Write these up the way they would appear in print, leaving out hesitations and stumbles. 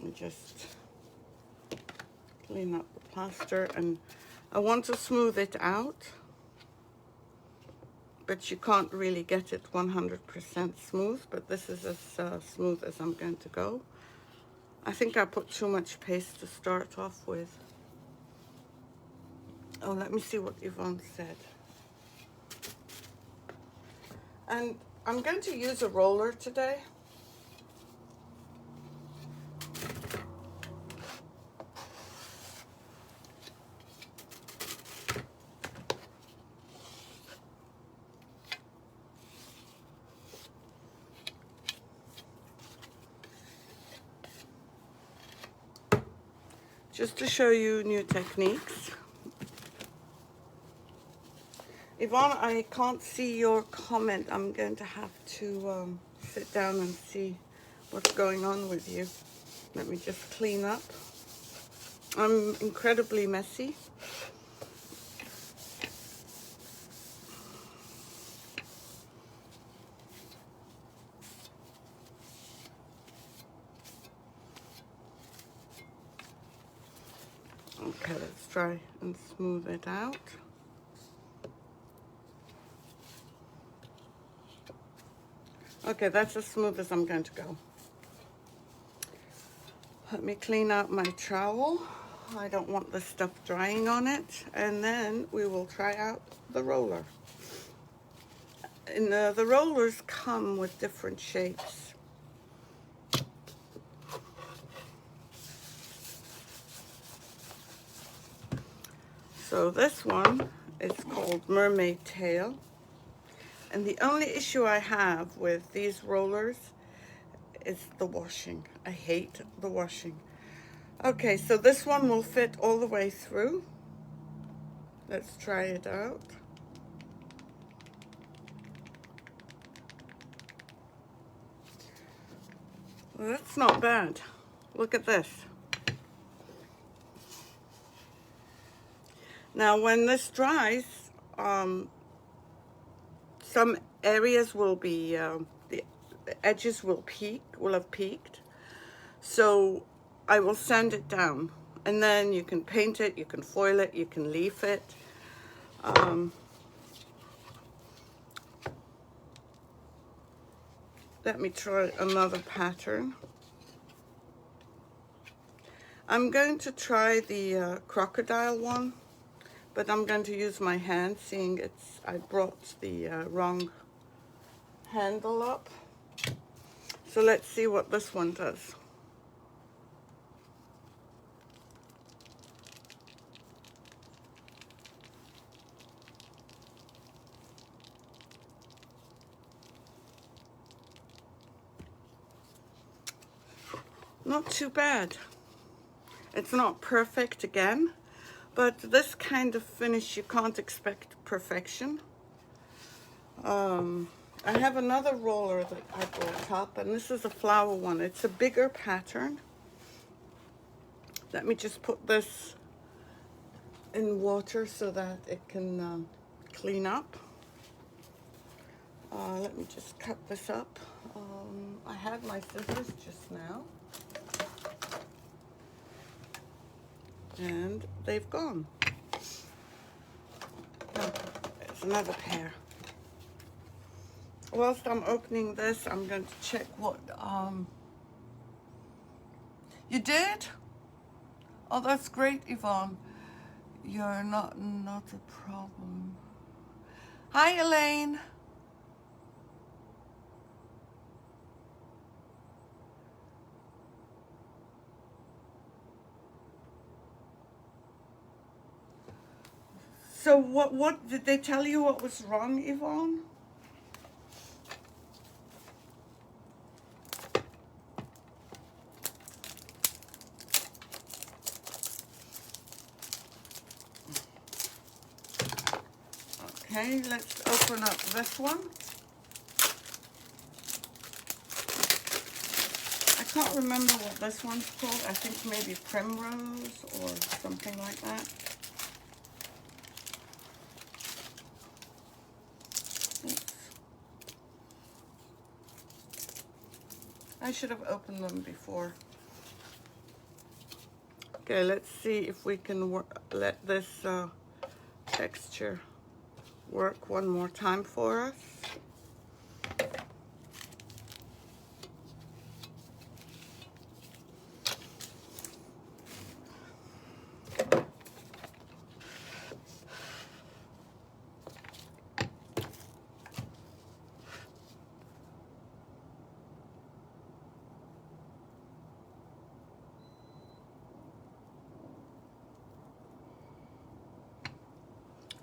And just clean up the plaster, and I want to smooth it out, but you can't really get it 100% smooth, but this is as smooth as I'm going to go. I think I put too much paste to start off with. Oh, let me see what Yvonne said. And I'm going to use a roller today. Just to show you new techniques. Yvonne, I can't see your comment. I'm going to have to sit down and see what's going on with you. Let me just clean up. I'm incredibly messy. Okay, let's try and smooth it out. Okay, that's as smooth as I'm going to go. Let me clean out my trowel. I don't want the stuff drying on it. And then we will try out the roller. And the rollers come with different shapes. So this one is called Mermaid Tail. And the only issue I have with these rollers is the washing. I hate the washing. Okay, so this one will fit all the way through. Let's try it out. Well, that's not bad. Look at this. Now, when this dries, some areas will be, the edges will have peaked. So I will sand it down, and then you can paint it, you can foil it, you can leaf it. Let me try another pattern. I'm going to try the crocodile one, but I'm going to use my hand, seeing I brought the wrong handle up. So let's see what this one does. Not too bad. It's not perfect again, but this kind of finish, you can't expect perfection. I have another roller that I brought up, and this is a flower one. It's a bigger pattern. Let me just put this in water so that it can clean up. Let me just cut this up. I had my scissors just now, and they've gone. Oh, there's another pair. Whilst I'm opening this, I'm going to check what, you did? Oh, that's great, Yvonne. You're not a problem. Hi, Elaine. So what did they tell you what was wrong, Yvonne? Okay, let's open up this one. I can't remember what this one's called. I think maybe Primrose or something like that. Oops. I should have opened them before. Okay, let's see if we can let this texture work one more time for us.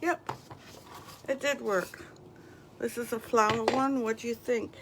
Yep, it did work. This is a flower one. What do you think?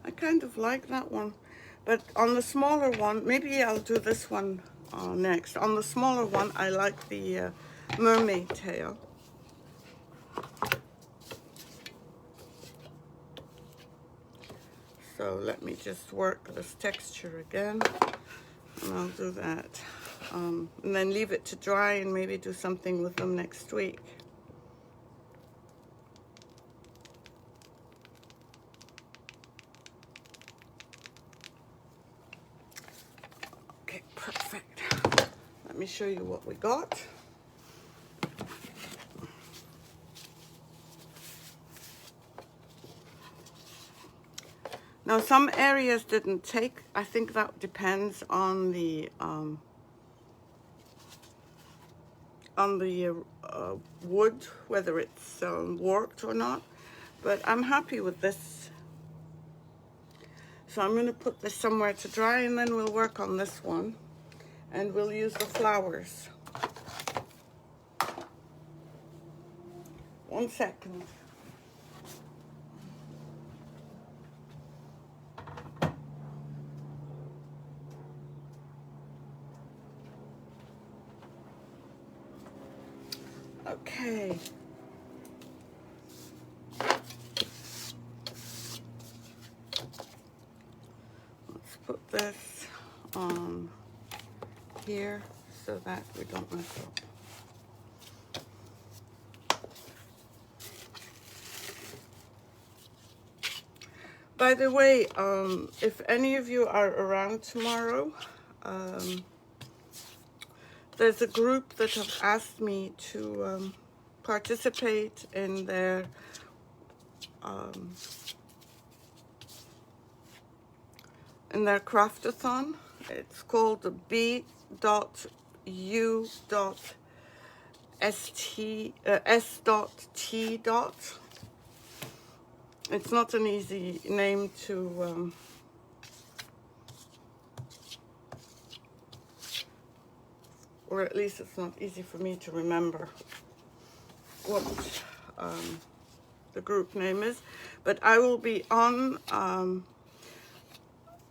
I kind of like that one. But on the smaller one, maybe I'll do this one next. On the smaller one, I like the mermaid tail. So let me just work this texture again. And I'll do that. And then leave it to dry and maybe do something with them next week. Okay, perfect. Let me show you what we got. Now some areas didn't take. I think that depends on the wood, whether it's warped or not. But I'm happy with this. So I'm going to put this somewhere to dry, and then we'll work on this one. And we'll use the flowers. 1 second. Okay. Let's put this on here so that we don't mess up. By the way, if any of you are around tomorrow, there's a group that have asked me to participate in their craftathon. It's called the B.U.S.T. It's not an easy name to or at least it's not easy for me to remember what the group name is, but I will be on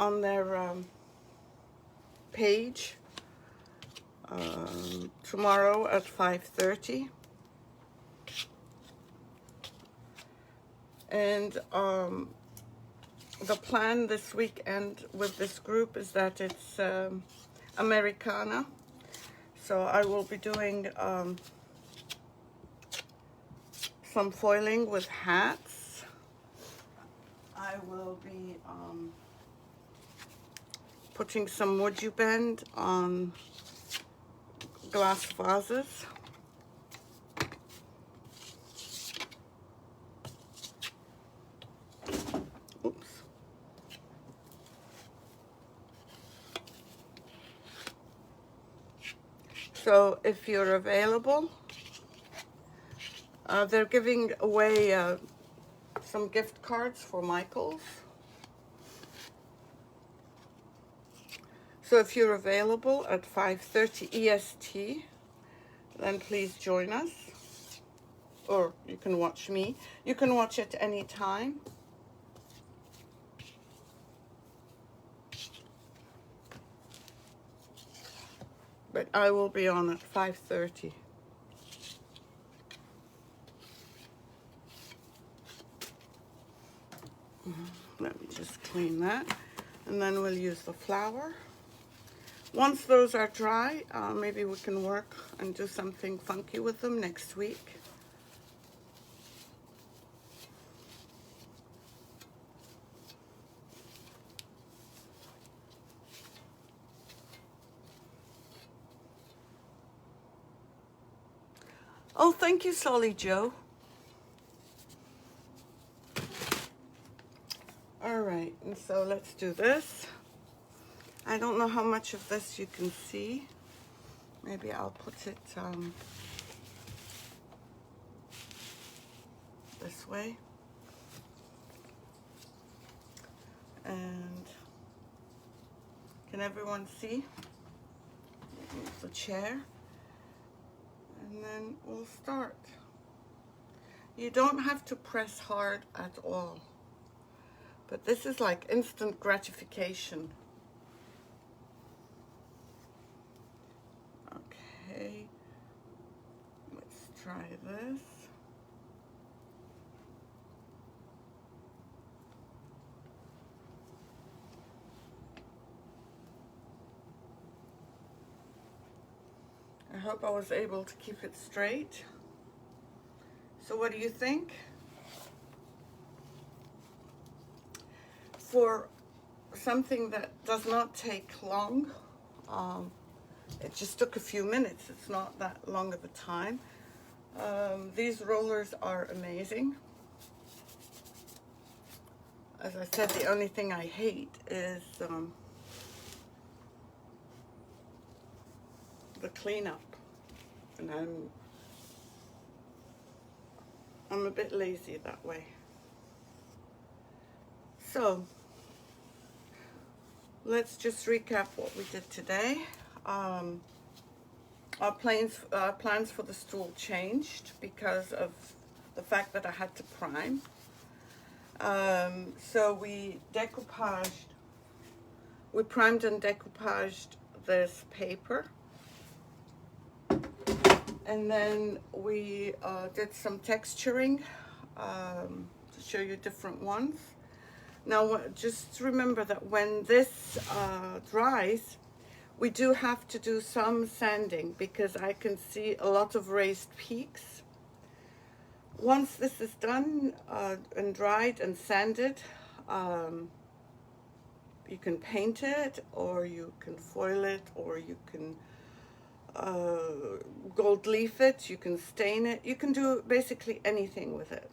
their page tomorrow at 5:30, and the plan this weekend with this group is that it's Americana. So I will be doing some foiling with hats. I will be putting some wood you bend on glass vases. Oops. So if you're available, they're giving away some gift cards for Michael's. So if you're available at 5:30 EST, then please join us. Or you can watch me. You can watch it any time. But I will be on at 5:30. Let me just clean that. And then we'll use the flour. Once those are dry, maybe we can work and do something funky with them next week. Oh, thank you, Solly Joe. All right, and so let's do this. I don't know how much of this you can see. Maybe I'll put it this way. And can everyone see? Move the chair. And then we'll start. You don't have to press hard at all. But this is like instant gratification. Okay, let's try this. I hope I was able to keep it straight. So what do you think? For something that does not take long, it just took a few minutes. It's not that long of a time. These rollers are amazing. As I said, the only thing I hate is the cleanup, and I'm a bit lazy that way. So let's just recap what we did today. Our plans for the stool changed because of the fact that I had to prime. So we primed and decoupaged this paper. And then we did some texturing to show you different ones. Now, just remember that when this dries, we do have to do some sanding because I can see a lot of raised peaks. Once this is done and dried and sanded, you can paint it, or you can foil it, or you can gold leaf it, you can stain it, you can do basically anything with it.